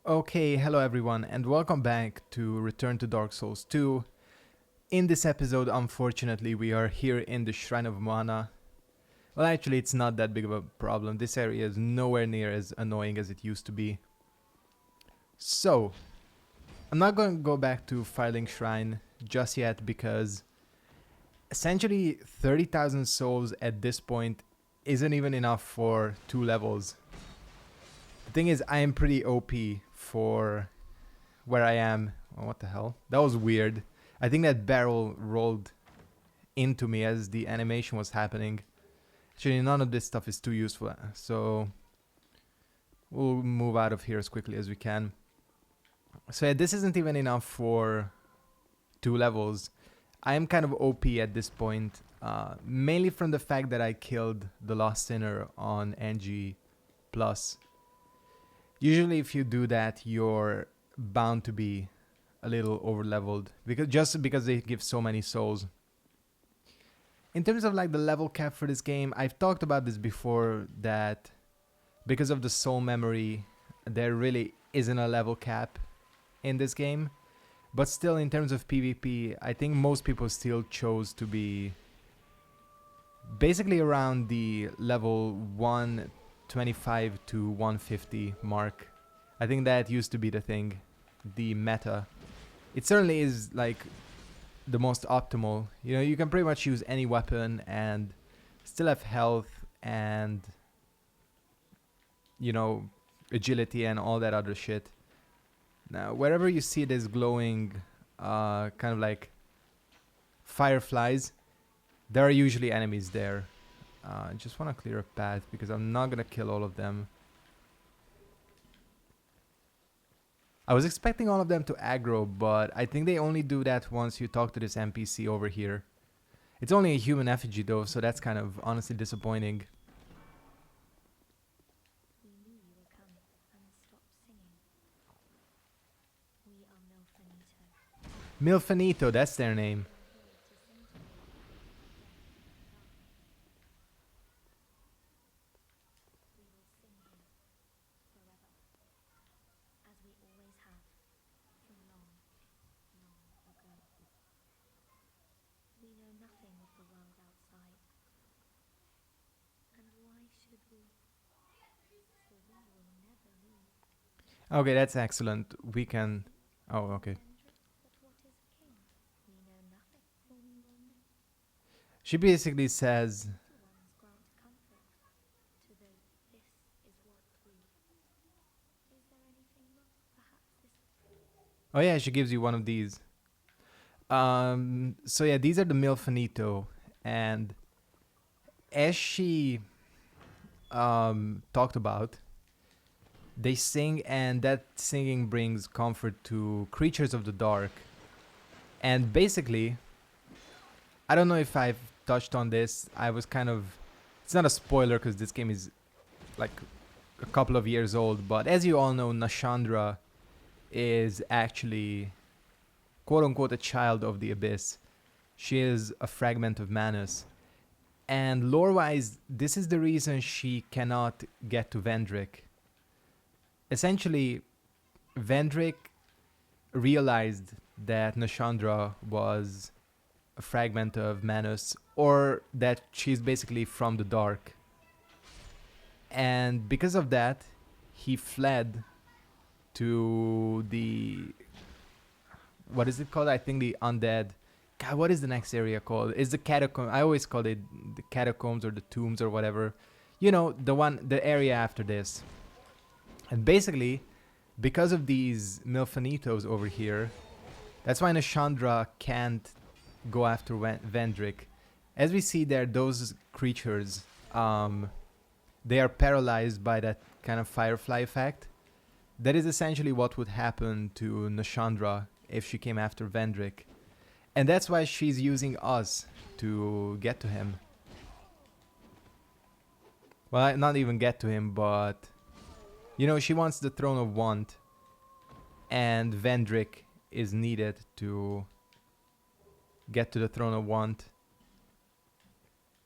Okay, hello everyone, and welcome back to Return to Dark Souls 2. In this episode, unfortunately, we are here in the Shrine of Amana. Well, actually, it's not that big of a problem. This area is nowhere near as annoying as it used to be. So, I'm not going to go back to Firelink Shrine just yet because essentially 30,000 souls at this point isn't even enough for 2 levels. The thing is, I am pretty OP for where I am. Oh, what the hell? That was weird. I think that barrel rolled into me as the animation was happening. Actually, none of this stuff is too useful, so we'll move out of here as quickly as we can. So yeah, this isn't even enough for 2 levels. I am kind of OP at this point, mainly from the fact that I killed the Lost Sinner on NG+. Usually if you do that, you're bound to be a little over-leveled, because they give so many souls. In terms of like the level cap for this game, I've talked about this before, that because of the soul memory, there really isn't a level cap in this game. But still, in terms of PvP, I think most people still chose to be basically around the level 125 to 150 mark. I think that used to be the thing, the meta. It certainly is like the most optimal. You know, you can pretty much use any weapon and still have health and, you know, agility and all that other shit. Now, wherever you see this glowing, kind of like fireflies, there are usually enemies there. I just want to clear a path because I'm not gonna kill all of them. I was expecting all of them to aggro, but I think they only do that once you talk to this NPC over here. It's only a human effigy though, so that's kind of honestly disappointing. We knew you were coming and stopped singing. We are Milfanito. Milfanito, that's their name. Here to sing to you. We will sing here forever, as we always have, from long, long ago. We know nothing of the world outside. And why should we? For we will never leave. Okay, that's excellent. We can... Oh, okay. But what is a king? We know nothing, for we will know. She basically says... To ones grant comfort, to those this is what we. Is there anything more? Perhaps this. Oh yeah, she gives you one of these. So yeah, these are the Milfanito, and as she talked about, they sing, and that singing brings comfort to creatures of the dark. And basically, I don't know if I've touched on this. I was kind of... It's not a spoiler because this game is like a couple of years old, but as you all know, Nashandra is actually quote-unquote a child of the Abyss. She is a fragment of Manus. And lore-wise, this is the reason she cannot get to Vendrick. Essentially, Vendrick realized that Nashandra was a fragment of Manus, or that she's basically from the dark. And because of that, he fled to the... What is it called? I think the undead... God, what is the next area called? It's the catacomb. I always call it the catacombs or the tombs or whatever. You know, the area after this. And basically, because of these Milfanitos over here, that's why Nashandra can't go after Vendrick. As we see there, those creatures, they are paralyzed by that kind of firefly effect. That is essentially what would happen to Nashandra if she came after Vendrick. And that's why she's using us to get to him. Well, not even get to him, but... You know, she wants the Throne of Want. And Vendrick is needed to get to the Throne of Want.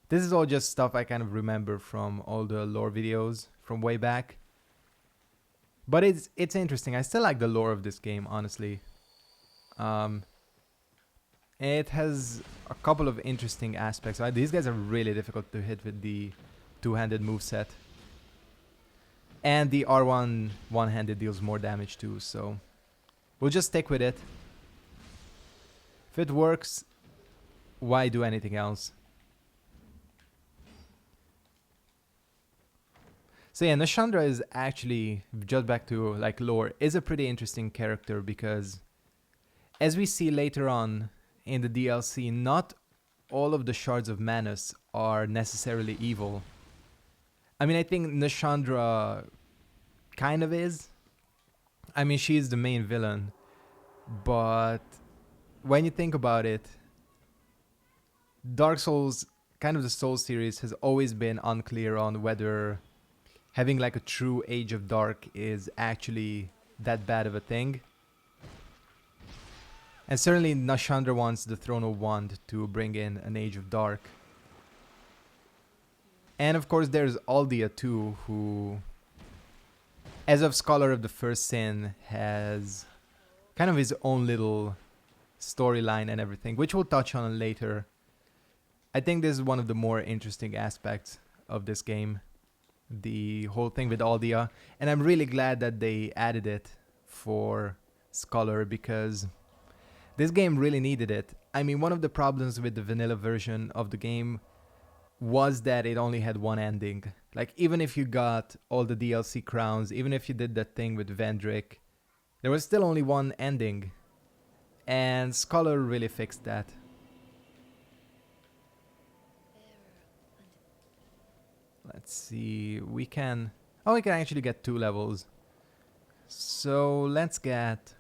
This is all just stuff I kind of remember from all the lore videos from way back. But it's interesting. I still like the lore of this game, honestly. Um, it has a couple of interesting aspects. Right? These guys are really difficult to hit with the two-handed moveset. And the R1 one-handed deals more damage too, so we'll just stick with it. If it works, why do anything else? So yeah, Nashandra is actually, just back to like lore, is a pretty interesting character because as we see later on in the DLC, not all of the shards of Manus are necessarily evil. I mean, I think Nashandra kind of is. I mean, she's the main villain, but when you think about it, Dark Souls, kind of the Souls series, has always been unclear on whether having like a true Age of Dark is actually that bad of a thing. And certainly Nashandra wants the Throne of Wand to bring in an Age of Dark. And of course there's Aldia too, who, as of Scholar of the First Sin, has kind of his own little storyline and everything, which we'll touch on later. I think this is one of the more interesting aspects of this game, the whole thing with Aldia, and I'm really glad that they added it for Scholar because this game really needed it. I mean, one of the problems with the vanilla version of the game was that it only had one ending. Like, even if you got all the DLC crowns, even if you did that thing with Vendrick, there was still only one ending. And Scholar really fixed that. Let's see, we can... Oh, we can actually get 2 levels. So, let's get...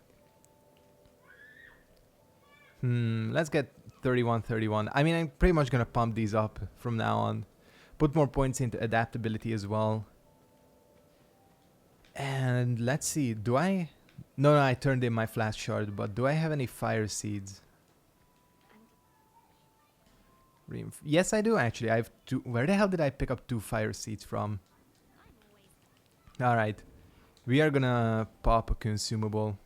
let's get 31. I mean, I'm pretty much gonna pump these up from now on. Put more points into adaptability as well. And let's see, do I... No, I turned in my flash shard, but do I have any fire seeds? Yes, I do actually. I have 2. Where the hell did I pick up 2 fire seeds from? Alright. We are gonna pop a consumable.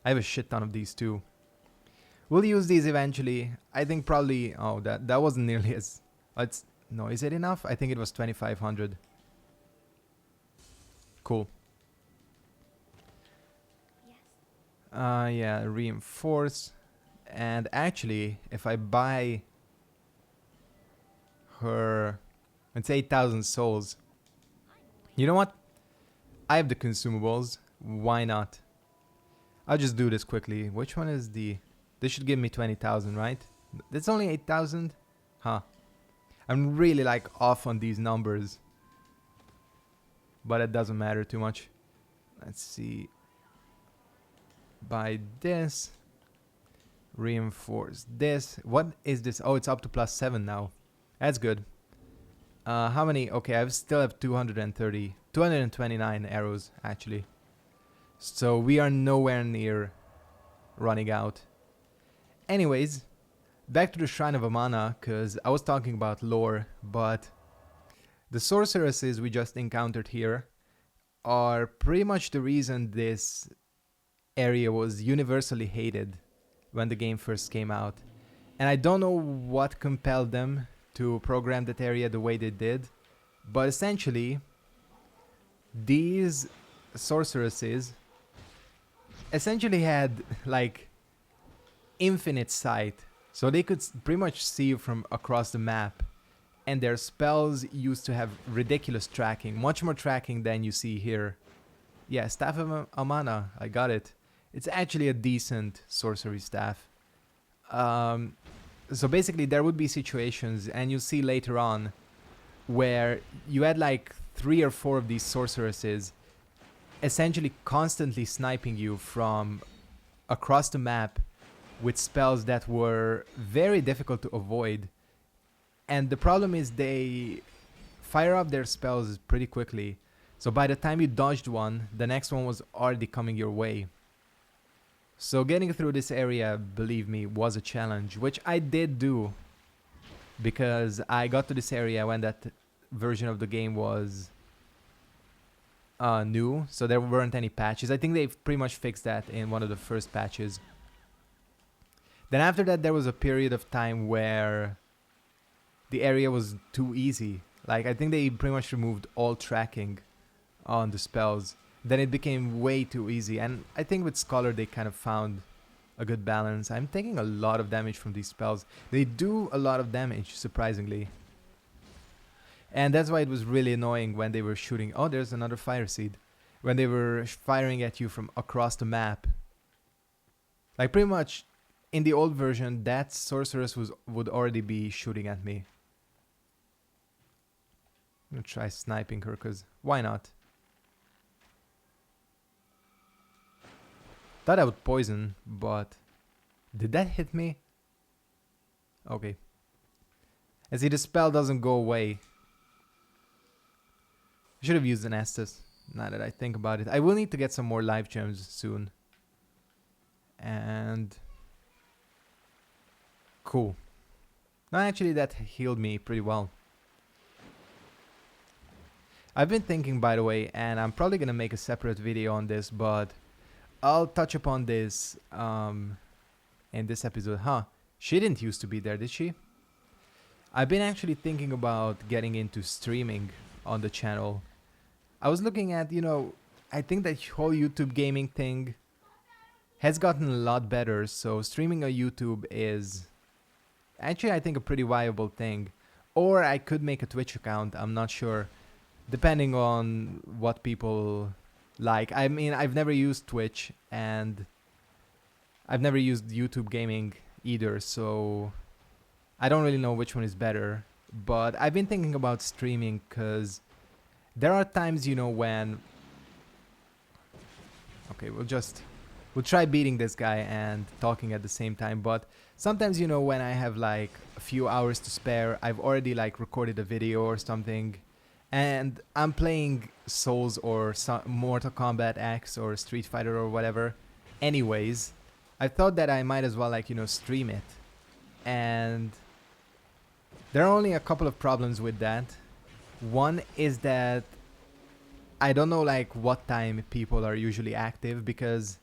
I have a shit ton of these too. We'll use these eventually. I think probably... Oh, that wasn't nearly as... No, is it enough? I think it was 2,500. Cool. Yeah, reinforce. And actually, if I buy her... It's 8,000 souls. You know what? I have the consumables. Why not? I'll just do this quickly. Which one is the... This should give me 20,000, right? That's only 8,000? Huh. I'm really like off on these numbers. But it doesn't matter too much. Let's see. Buy this. Reinforce this. What is this? Oh, it's up to +7 now. That's good. How many? Okay, I still have 229 arrows, actually. So we are nowhere near running out. Anyways, back to the Shrine of Amana, because I was talking about lore, but the sorceresses we just encountered here are pretty much the reason this area was universally hated when the game first came out. And I don't know what compelled them to program that area the way they did, but essentially these sorceresses essentially had like infinite sight, so they could pretty much see from across the map, and their spells used to have ridiculous tracking, much more tracking than you see here. Yeah, Staff of Amana, I got it. It's actually a decent sorcery staff. So basically there would be situations, and you'll see later on, where you had like 3 or 4 of these sorceresses essentially constantly sniping you from across the map with spells that were very difficult to avoid. And the problem is they fire up their spells pretty quickly. So by the time you dodged one, the next one was already coming your way. So getting through this area, believe me, was a challenge, which I did do. Because I got to this area when that version of the game was new, so there weren't any patches. I think they've pretty much fixed that in one of the first patches. Then after that, there was a period of time where the area was too easy. Like, I think they pretty much removed all tracking on the spells. Then it became way too easy, and I think with Scholar they kind of found a good balance. I'm taking a lot of damage from these spells. They do a lot of damage, surprisingly. And that's why it was really annoying when they were shooting. Oh, there's another fire seed. When they were firing at you from across the map. Like, pretty much in the old version, that sorceress would already be shooting at me. I'm gonna try sniping her, because why not? Thought I would poison, but did that hit me? Okay. And see, the spell doesn't go away. I should have used an Estus, now that I think about it. I will need to get some more life gems soon. And... cool. No, actually that healed me pretty well. I've been thinking, by the way, and I'm probably gonna make a separate video on this, but I'll touch upon this in this episode. Huh, she didn't used to be there, did she? I've been actually thinking about getting into streaming on the channel. I was looking at, you know, I think that whole YouTube gaming thing has gotten a lot better, so streaming on YouTube is actually, I think, a pretty viable thing. Or I could make a Twitch account, I'm not sure, depending on what people like. I mean, I've never used Twitch, and I've never used YouTube gaming either, so I don't really know which one is better. But I've been thinking about streaming, because there are times, you know, when... okay, we'll try beating this guy and talking at the same time, but sometimes, you know, when I have like a few hours to spare, I've already like recorded a video or something, and I'm playing Souls or Mortal Kombat X or Street Fighter or whatever anyways. I thought that I might as well, like, you know, stream it. And there are only a couple of problems with that. One is that I don't know like what time people are usually active, because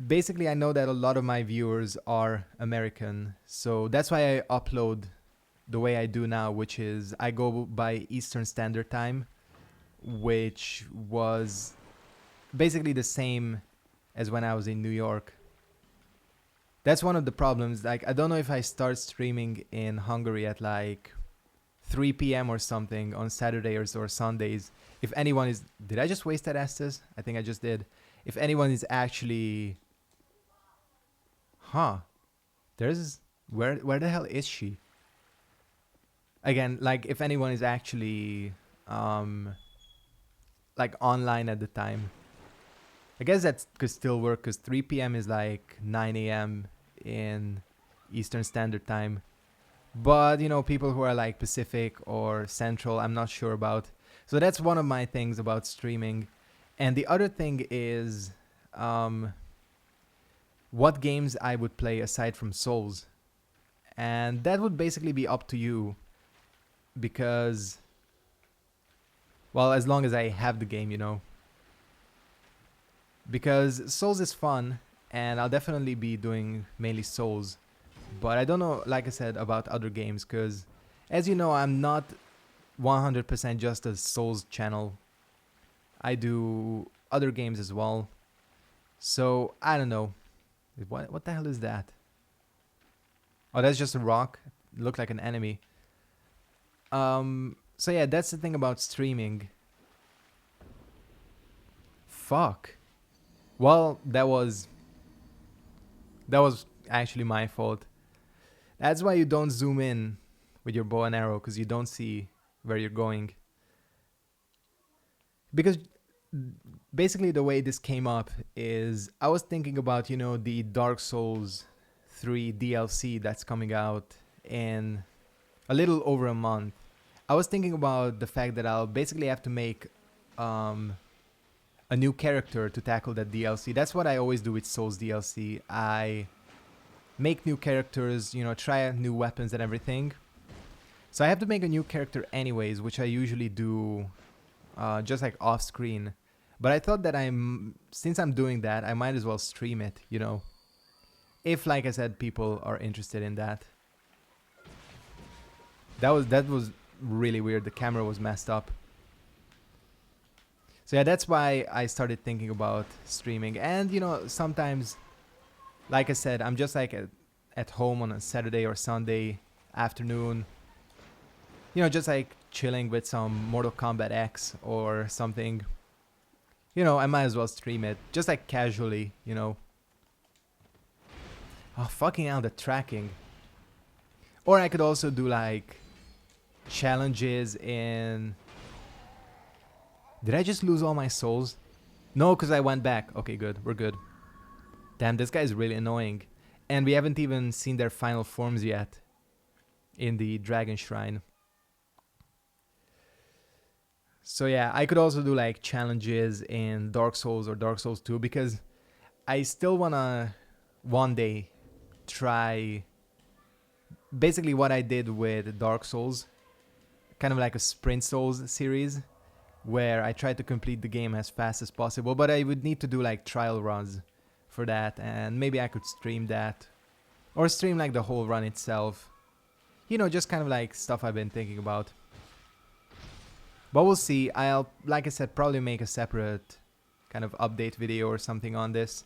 basically I know that a lot of my viewers are American, so that's why I upload the way I do now, which is I go by Eastern Standard Time, which was basically the same as when I was in New York. That's one of the problems. Like, I don't know if I start streaming in Hungary at like 3 p.m. or something on Saturdays or Sundays. If anyone is... did I just waste that Estus? I think I just did. If anyone is actually... huh. There's... where the hell is she? Again, like, if anyone is actually... like, online at the time. I guess that could still work, because 3 p.m. is like 9 a.m. in Eastern Standard Time. But, you know, people who are like Pacific or Central, I'm not sure about. So that's one of my things about streaming. And the other thing is what games I would play aside from Souls. And that would basically be up to you, because, well, as long as I have the game, you know. Because Souls is fun, and I'll definitely be doing mainly Souls. But I don't know, like I said, about other games, because as you know, I'm not 100% just a Souls channel. I do other games as well. So, I don't know. What the hell is that? Oh, that's just a rock. It looked like an enemy. So yeah, that's the thing about streaming. Fuck. Well, that was actually my fault. That's why you don't zoom in with your bow and arrow, because you don't see where you're going. Because basically the way this came up is I was thinking about, you know, the Dark Souls 3 DLC that's coming out in a little over a month. I was thinking about the fact that I'll basically have to make a new character to tackle that DLC. That's what I always do with Souls DLC. I make new characters, you know, try out new weapons and everything. So I have to make a new character anyways, which I usually do just like off screen. But I thought that since I'm doing that, I might as well stream it, you know. If, like I said, people are interested in that. That was really weird. The camera was messed up. So yeah, that's why I started thinking about streaming. And you know, sometimes, like I said, I'm just like at home on a Saturday or Sunday afternoon. You know, just like chilling with some Mortal Kombat X or something. You know, I might as well stream it. Just like casually, you know. Oh, fucking hell, the tracking. Or I could also do like challenges in... Did I just lose all my souls? No, because I went back. Okay, good. We're good. Damn, this guy is really annoying. And we haven't even seen their final forms yet in the Dragon Shrine. So yeah, I could also do like challenges in Dark Souls or Dark Souls 2 because I still wanna one day try basically what I did with Dark Souls, kind of like a Sprint Souls series where I tried to complete the game as fast as possible, but I would need to do like trial runs for that, and maybe I could stream that or stream like the whole run itself. You know, just kind of like stuff I've been thinking about. But we'll see. I'll, like I said, probably make a separate kind of update video or something on this.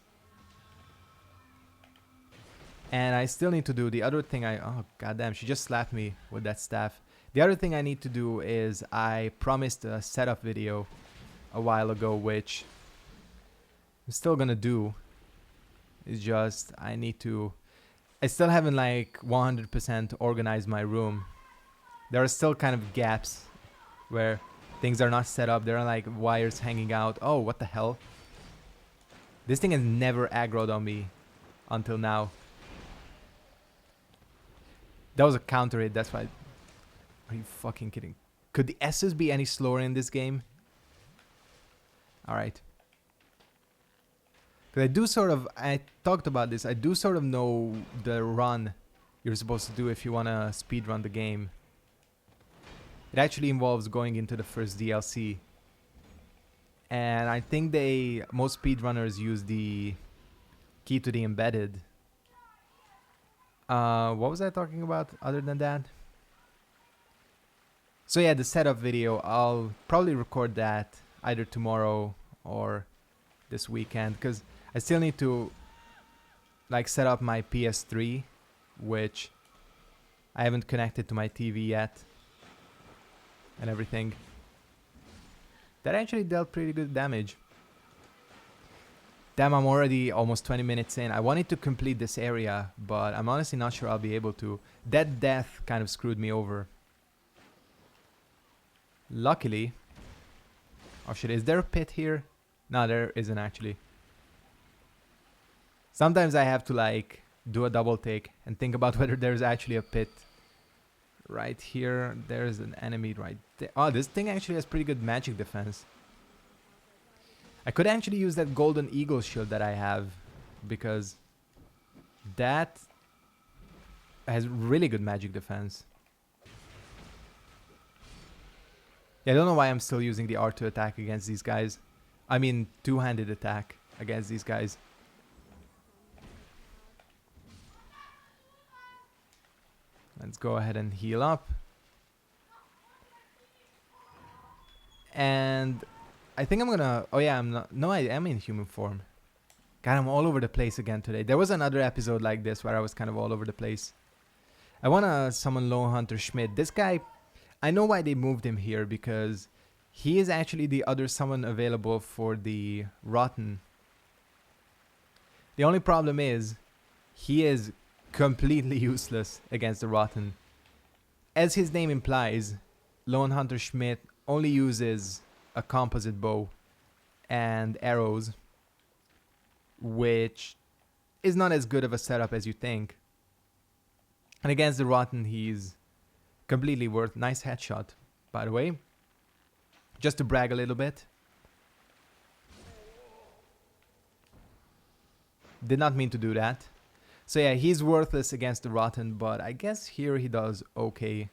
And I still need to do the other thing. Oh goddamn, she just slapped me with that staff. The other thing I need to do is I promised a setup video a while ago, which I'm still gonna do. It's just I still haven't like 100% organized my room. There are still kind of gaps where things are not set up. There are like wires hanging out. Oh, what the hell? This thing has never aggroed on me until now. That was a counter hit, that's why. Are you fucking kidding? Could the S's be any slower in this game? Alright. Because I talked about this, I do sort of know the run you're supposed to do if you want to speedrun the game. It actually involves going into the first DLC. And I think most speedrunners use the key to the embedded. What was I talking about other than that? So yeah, the setup video, I'll probably record that either tomorrow or this weekend, because I still need to like set up my PS3, which I haven't connected to my TV yet, and everything. That actually dealt pretty good damage. Damn, I'm already almost 20 minutes in. I wanted to complete this area, but I'm honestly not sure I'll be able to. That death kind of screwed me over. Luckily... Oh shit, is there a pit here? No, there isn't actually. Sometimes I have to like do a double take and think about whether there's actually a pit. Right here, there's an enemy right there. Oh, this thing actually has pretty good magic defense. I could actually use that golden eagle shield that I have, because that has really good magic defense. Yeah, I don't know why I'm still using the R2 attack against these guys. I mean, two-handed attack against these guys. Let's go ahead and heal up. And I think I'm gonna... Oh yeah, I'm not... No, I am in human form. God, I'm all over the place again today. There was another episode like this where I was kind of all over the place. I wanna summon Lone Hunter Schmidt. This guy... I know why they moved him here, because he is actually the other summon available for the Rotten. The only problem is, he is completely useless against the Rotten. As his name implies, Lone Hunter Schmidt only uses a composite bow and arrows, which is not as good of a setup as you think. And against the Rotten, he's completely worth. Nice headshot, by the way. Just to brag a little bit. Did not mean to do that. So yeah, he's worthless against the Rotten, but I guess here he does okay.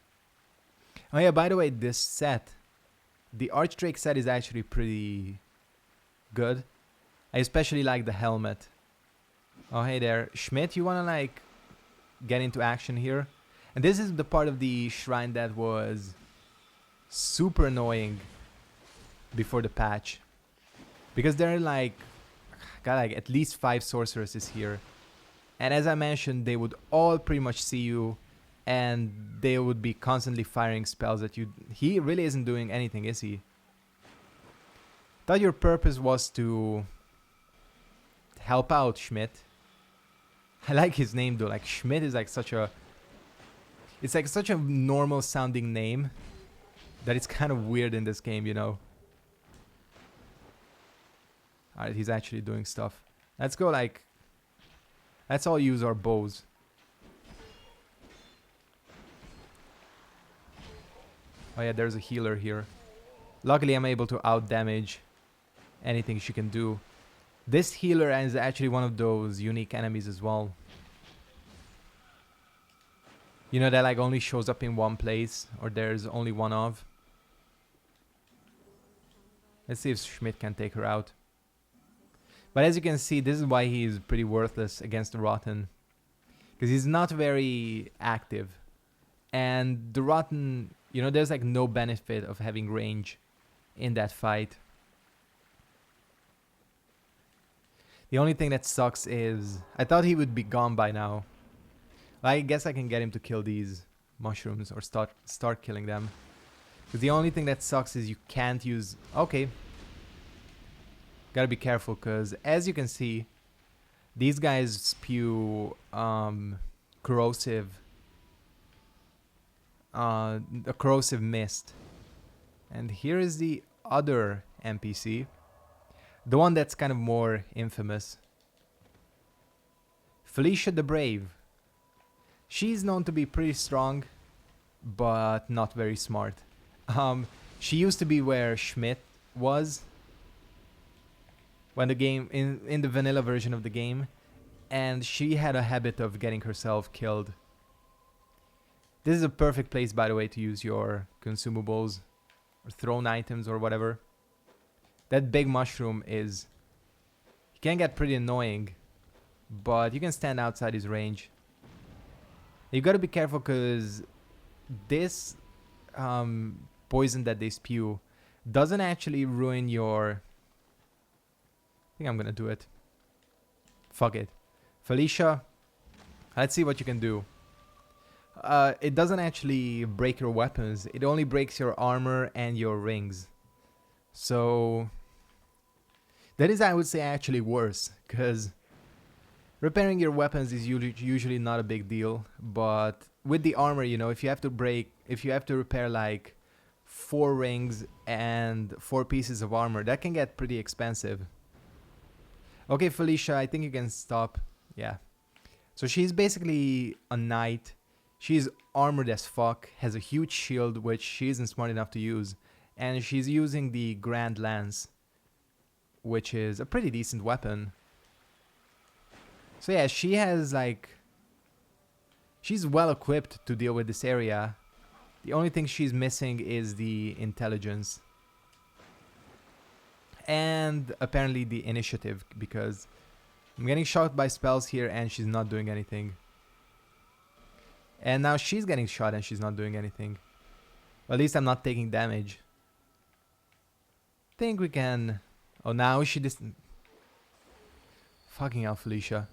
Oh yeah, by the way, this set The Archdrake set is actually pretty good. I especially like the helmet. Oh, hey there. Schmidt, you wanna like get into action here? And this is the part of the shrine that was super annoying before the patch. Because there are like, got like at least 5 sorceresses here. And as I mentioned, they would all pretty much see you and they would be constantly firing spells at you. He really isn't doing anything, is he? Thought your purpose was to help out Schmidt. I like his name though. Like Schmidt is like such a, it's like such a normal sounding name that it's kind of weird in this game, you know. Alright, he's actually doing stuff. Let's go like, let's all use our bows. Oh yeah, there's a healer here. Luckily I'm able to out damage anything she can do. This healer is actually one of those unique enemies as well. You know, that like only shows up in one place, or there's only one of. Let's see if Schmidt can take her out. But as you can see, this is why he's pretty worthless against the Rotten. Because he's not very active. And the Rotten, you know, there's like no benefit of having range in that fight. The only thing that sucks is, I thought he would be gone by now. I guess I can get him to kill these mushrooms or start killing them. Because the only thing that sucks is you can't use... Okay. Gotta be careful because as you can see, these guys spew corrosive... a corrosive mist. And here is the other NPC. The one that's kind of more infamous. Felicia the Brave. She's known to be pretty strong, but not very smart. She used to be where Schmidt was when the game, in the vanilla version of the game, and she had a habit of getting herself killed. This is a perfect place, by the way, to use your consumables or thrown items or whatever. That big mushroom is... He can get pretty annoying, but you can stand outside his range. You gotta be careful because this poison that they spew doesn't actually ruin your... I think I'm gonna do it. Fuck it. Felicia, let's see what you can do. It doesn't actually break your weapons. It only breaks your armor and your rings. So... that is, I would say, actually worse, because repairing your weapons is usually not a big deal, but with the armor, you know, if you have to repair like 4 rings and 4 pieces of armor, that can get pretty expensive. Okay, Felicia, I think you can stop. Yeah. So she's basically a knight. She's armored as fuck, has a huge shield, which she isn't smart enough to use, and she's using the Grand Lance, which is a pretty decent weapon. So yeah, she has like... she's well equipped to deal with this area. The only thing she's missing is the intelligence. And apparently the initiative, because I'm getting shot by spells here and she's not doing anything. And now she's getting shot and she's not doing anything. Well, at least I'm not taking damage. Think we can... Oh, now she just... Fucking hell, Felicia.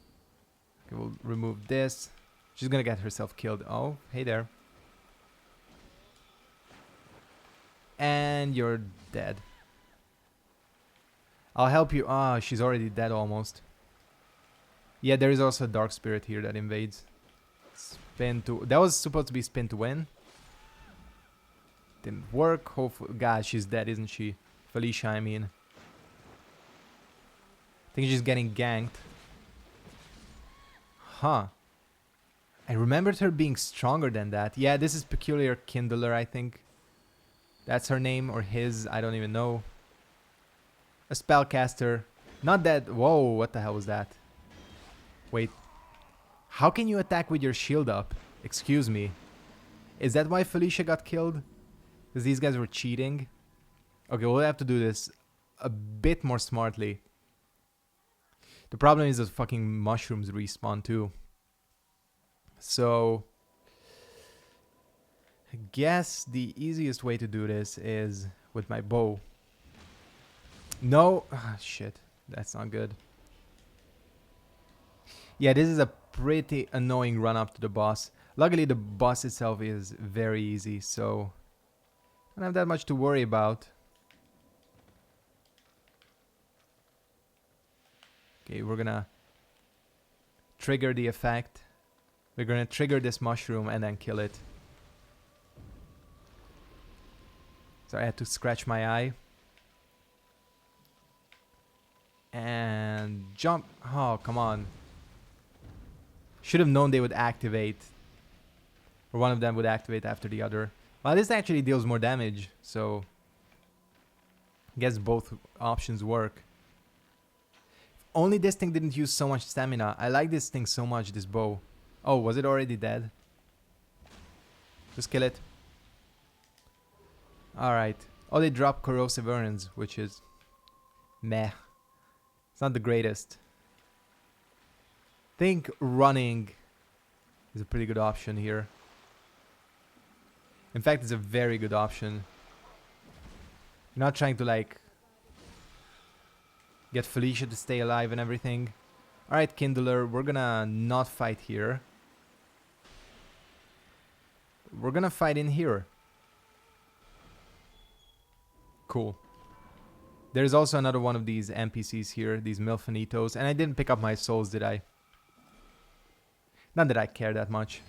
Okay, we'll remove this. She's gonna get herself killed. Oh, hey there. And you're dead. I'll help you. Ah, she's already dead almost. Yeah, there is also a dark spirit here that invades. Spin to... That was supposed to be spin to win. Didn't work. Hopefully... God, she's dead, isn't she? Felicia, I mean. I think she's getting ganked. Huh. I remembered her being stronger than that. Yeah, this is Peculiar Kindler, I think. That's her name, or his, I don't even know. A spellcaster. Not that... Whoa, what the hell was that? Wait. How can you attack with your shield up? Excuse me. Is that why Felicia got killed? Because these guys were cheating? Okay, we'll have to do this a bit more smartly. The problem is those fucking mushrooms respawn too. So I guess the easiest way to do this is with my bow. No, shit, that's not good. Yeah, this is a pretty annoying run up to the boss. Luckily, the boss itself is very easy, so I don't have that much to worry about. Okay, we're gonna trigger the effect. We're gonna trigger this mushroom and then kill it. So I had to scratch my eye. And jump. Oh, come on. Should have known they would activate. Or one of them would activate after the other. Well, this actually deals more damage, so I guess both options work. Only this thing didn't use so much stamina. I like this thing so much, this bow. Oh, was it already dead? Just kill it. Alright. Oh, they drop corrosive urns, which is meh. It's not the greatest. Think running is a pretty good option here. In fact, it's a very good option. You're not trying to like get Felicia to stay alive and everything. Alright, Kindler, we're gonna not fight here. We're gonna fight in here. Cool. There's also another one of these NPCs here, these Milfinitos, and I didn't pick up my souls, did I? Not that I care that much.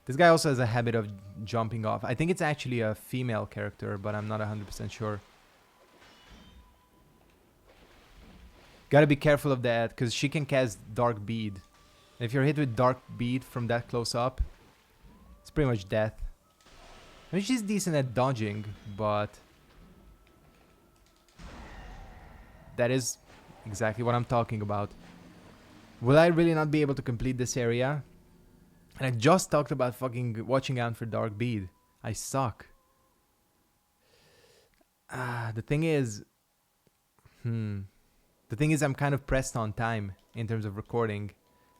This guy also has a habit of jumping off. I think it's actually a female character, but I'm not 100% sure. Gotta be careful of that, because she can cast Dark Bead. If you're hit with Dark Bead from that close up, it's pretty much death. I mean, she's decent at dodging, but that is exactly what I'm talking about. Will I really not be able to complete this area? And I just talked about fucking watching out for Dark Bead. I suck. The thing is... The thing is I'm kind of pressed on time in terms of recording.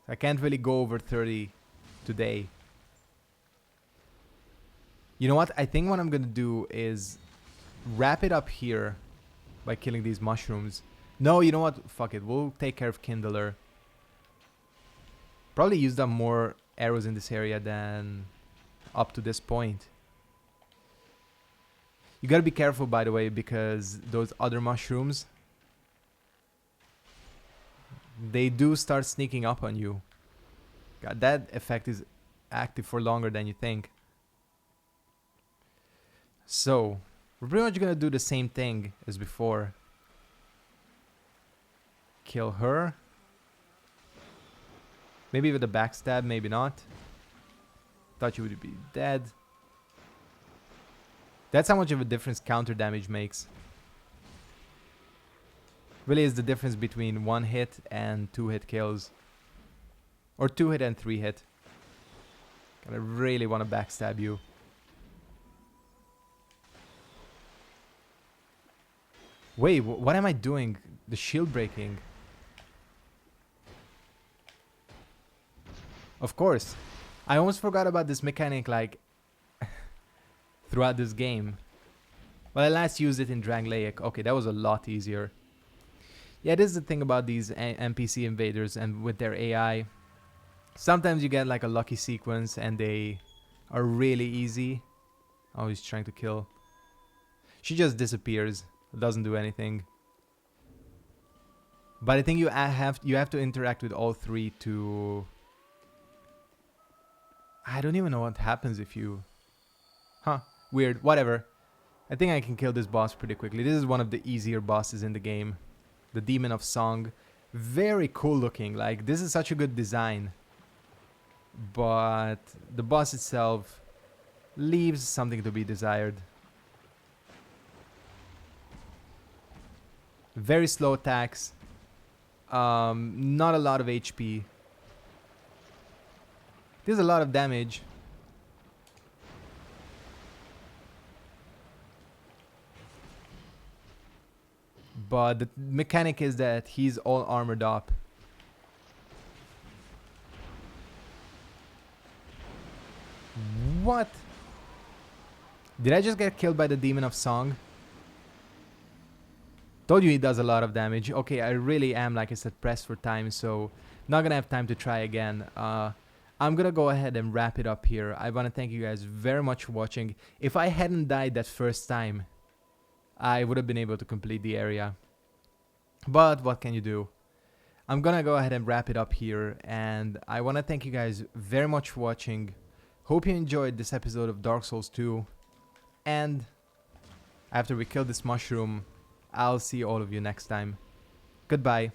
I can't really go over 30 today. You know what? I think what I'm gonna do is wrap it up here by killing these mushrooms. No, you know what? Fuck it. We'll take care of Kindler. Probably used up more arrows in this area than up to this point. You gotta be careful, by the way, because those other mushrooms, they do start sneaking up on you. God, that effect is active for longer than you think. So, we're pretty much gonna do the same thing as before. Kill her. Maybe with a backstab, maybe not. Thought you would be dead. That's how much of a difference counter damage makes. Really is the difference between 1 hit and 2 hit kills. Or 2 hit and 3 hit. I really want to backstab you. Wait, what am I doing? The shield breaking. Of course. I almost forgot about this mechanic, like, throughout this game. Well, I last used it in Drangleic. Okay, that was a lot easier. Yeah, this is the thing about these NPC invaders and with their AI. Sometimes you get like a lucky sequence and they are really easy. Oh, he's trying to kill. She just disappears. Doesn't do anything. But I think you have to interact with all three to... I don't even know what happens if you... Huh. Weird. Whatever. I think I can kill this boss pretty quickly. This is one of the easier bosses in the game. The Demon of Song. Very cool looking. Like, this is such a good design. But the boss itself leaves something to be desired. Very slow attacks. Not a lot of HP. There's a lot of damage. but the mechanic is that he's all armored up. What? Did I just get killed by the Demon of Song? Told you he does a lot of damage. Okay, I really am, like I said, pressed for time, so not gonna have time to try again. I'm gonna go ahead and wrap it up here. I wanna thank you guys very much for watching. If I hadn't died that first time, I would have been able to complete the area. But what can you do? I'm gonna go ahead and wrap it up here, and I wanna thank you guys very much for watching. Hope you enjoyed this episode of Dark Souls 2, and after we kill this mushroom, I'll see all of you next time. Goodbye.